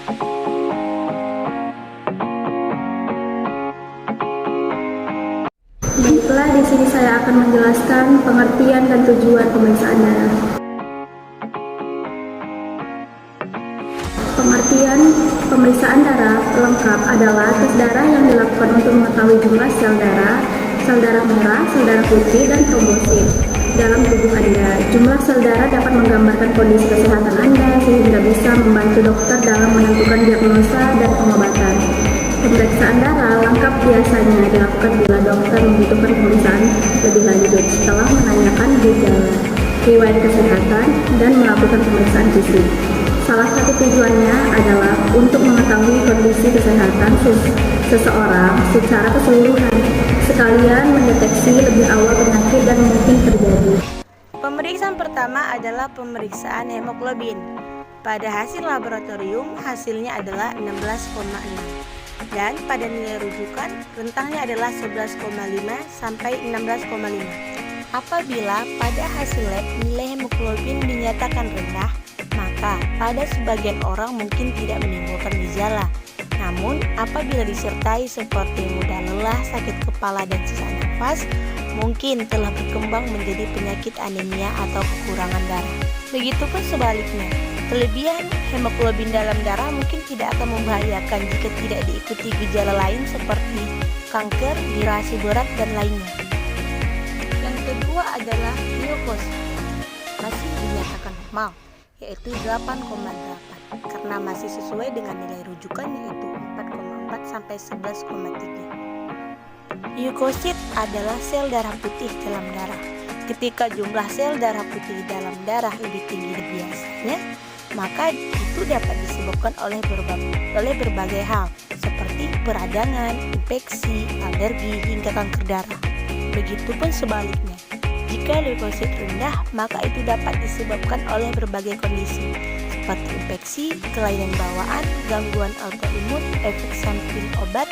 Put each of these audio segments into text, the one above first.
Baiklah, di sini saya akan menjelaskan pengertian dan tujuan pemeriksaan darah. Pengertian pemeriksaan darah lengkap adalah tes darah yang dilakukan untuk mengetahui jumlah sel darah merah, sel darah putih, dan trombosit dalam tubuh Anda. Jumlah sel darah dapat menggambarkan kondisi kesehatan Anda sehingga bisa membantu dokter dalam menentukan diagnosa dan pengobatan. Pemeriksaan darah lengkap biasanya dilakukan bila dokter membutuhkan pemeriksaan lebih lanjut setelah menanyakan gejala, riwayat kesehatan, dan melakukan pemeriksaan fisik. Salah satu tujuannya adalah untuk mengetahui kondisi kesehatan seseorang secara keseluruhan, sekalian mendeteksi lebih awal penyakit dan mungkin terjadi. Pemeriksaan pertama adalah pemeriksaan hemoglobin. Pada hasil laboratorium, hasilnya adalah 16,6. Dan pada nilai rujukan, rentangnya adalah 11,5 sampai 16,5. Apabila pada hasil lab nilai hemoglobin dinyatakan rendah, maka pada sebagian orang mungkin tidak menimbulkan gejala. Namun, apabila disertai seperti mudah lelah, sakit kepala, dan sesak nafas, mungkin telah berkembang menjadi penyakit anemia atau kekurangan darah. Begitupun sebaliknya, kelebihan hemoglobin dalam darah mungkin tidak akan membahayakan jika tidak diikuti gejala lain seperti kanker, dehidrasi berat, dan lainnya. Yang kedua adalah glukosa, masih dinyatakan normal, yaitu 8,8 karena masih sesuai dengan nilai rujukan yaitu 4,4 sampai 11,3. Leukosit adalah sel darah putih dalam darah. Ketika jumlah sel darah putih dalam darah lebih tinggi dari biasanya, maka itu dapat disebabkan oleh berbagai hal seperti peradangan, infeksi, alergi, hingga kanker darah. Begitupun sebaliknya, jika leukosit rendah, maka itu dapat disebabkan oleh berbagai kondisi seperti infeksi, kelainan bawaan, gangguan autoimun, efek samping obat,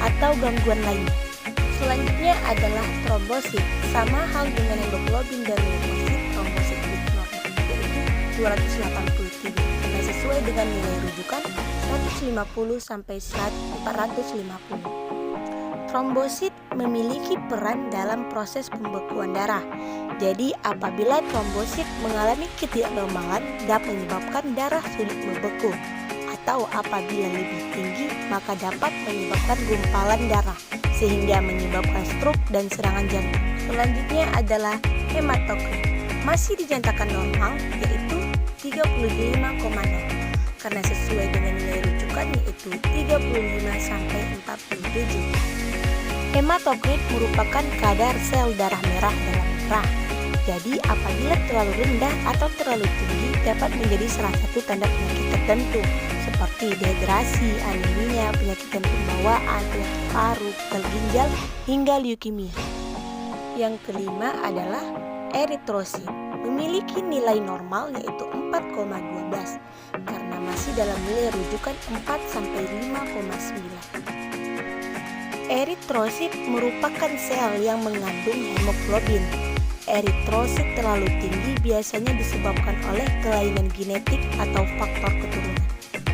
atau gangguan lainnya. Selanjutnya adalah trombosit. Sama hal dengan hemoglobin dan leukosit, trombosit normal yaitu 283 karena sesuai dengan nilai rujukan 150 sampai 450. Trombosit memiliki peran dalam proses pembekuan darah. Jadi apabila trombosit mengalami ketidaknormalan dapat menyebabkan darah sulit membeku, atau apabila lebih tinggi maka dapat menyebabkan gumpalan darah sehingga menyebabkan stroke dan serangan jantung. Selanjutnya adalah hematokrit, masih dinyatakan normal yaitu 35,0 karena sesuai dengan nilai rujukan yaitu 35 sampai 47. Hematokrit merupakan kadar sel darah merah dalam darah. Jadi apabila terlalu rendah atau terlalu tinggi dapat menjadi salah satu tanda penyakit tertentu seperti dehidrasi, anemia, penyakit jantung bawaan, penyakit paru, gagal ginjal, hingga leukemia. Yang kelima adalah eritrosit, memiliki nilai normal yaitu 4,12 karena masih dalam nilai rujukan 4 sampai 5,9. Eritrosit merupakan sel yang mengandung hemoglobin. Eritrosit terlalu tinggi biasanya disebabkan oleh kelainan genetik atau faktor keturunan.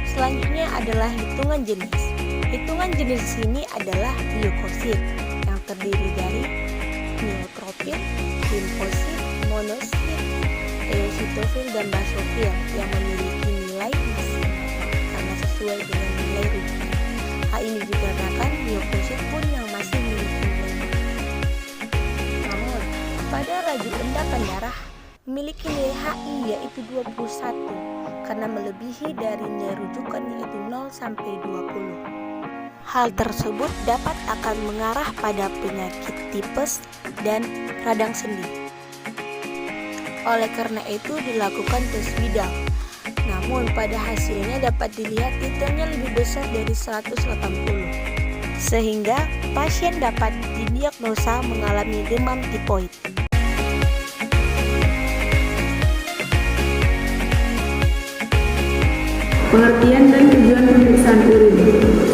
Selanjutnya adalah hitungan jenis. Hitungan jenis ini adalah leukosit yang terdiri dari neutrofil, limfosit, monosit, eositofil, dan basofil yang memiliki nilai maksimal karena sesuai dengan nilai rujukan. Hal ini dikarenakan leukosit pun yang masih memiliki nilai maksimal. Namun, pada rajin endapan darah memiliki nilai HI yaitu 21 karena melebihi dari nilai rujukan yaitu 0 sampai 20. Hal tersebut dapat akan mengarah pada penyakit tipes dan radang sendi. Oleh karena itu dilakukan tes Widal. Namun pada hasilnya dapat dilihat titernya lebih besar dari 180. Sehingga pasien dapat didiagnosa mengalami demam tipoid. Pengertian dan tujuan pemeriksaan urin.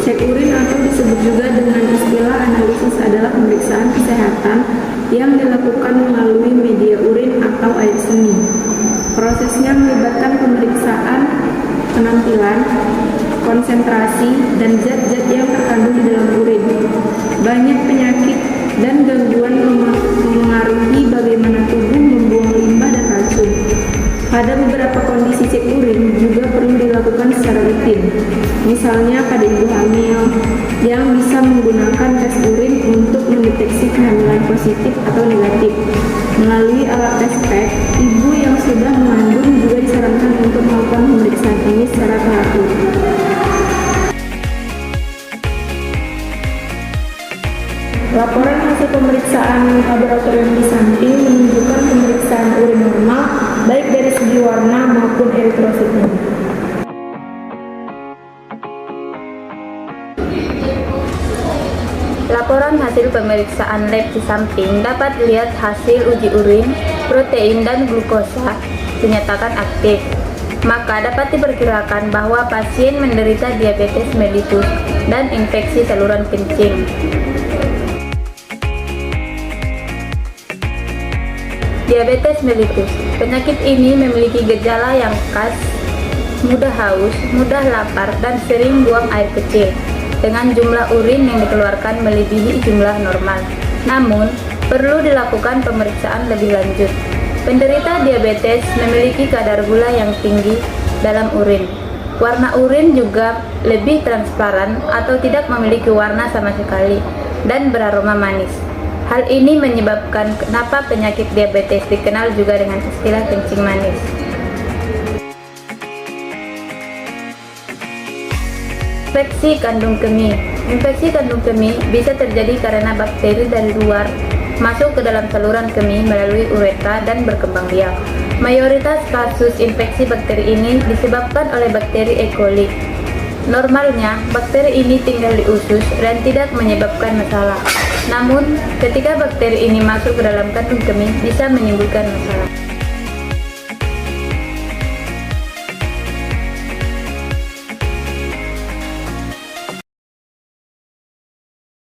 Cek urin atau disebut juga dengan istilah analisis adalah pemeriksaan kesehatan yang dilakukan melalui media urin atau air seni. Prosesnya melibatkan pemeriksaan penampilan, konsentrasi, dan zat-zat yang terkandung di dalam urin. Banyak penyakit dan gangguan memengaruhi bagaimana tubuh membuang limbah dan racun. Pada beberapa kondisi cek urin juga perlu dilakukan secara rutin, misalnya pada ibu hamil yang bisa menggunakan tes urin untuk mendeteksi kehamilan positif atau negatif. Melalui alat tes pack, ibu yang sudah mengandung juga disarankan untuk melakukan pemeriksaan ini secara teratur. Laporan hasil pemeriksaan laboratorium di samping menunjukkan pemeriksaan urin normal baik dari segi warna maupun eritrositnya. Laporan hasil pemeriksaan lab di samping dapat dilihat hasil uji urin, protein, dan glukosa dinyatakan aktif. Maka dapat diperkirakan bahwa pasien menderita diabetes mellitus dan infeksi saluran kencing. Diabetes mellitus. Penyakit ini memiliki gejala yang khas, mudah haus, mudah lapar, dan sering buang air kecil, dengan jumlah urin yang dikeluarkan melebihi jumlah normal. Namun, perlu dilakukan pemeriksaan lebih lanjut. Penderita diabetes memiliki kadar gula yang tinggi dalam urin. Warna urin juga lebih transparan atau tidak memiliki warna sama sekali dan beraroma manis. Hal ini menyebabkan kenapa penyakit diabetes dikenal juga dengan istilah kencing manis. Infeksi kandung kemih. Infeksi kandung kemih bisa terjadi karena bakteri dari luar masuk ke dalam saluran kemih melalui uretra dan berkembang biak. Mayoritas kasus infeksi bakteri ini disebabkan oleh bakteri E. coli. Normalnya, bakteri ini tinggal di usus dan tidak menyebabkan masalah. Namun, ketika bakteri ini masuk ke dalam kandung kemih, bisa menimbulkan masalah.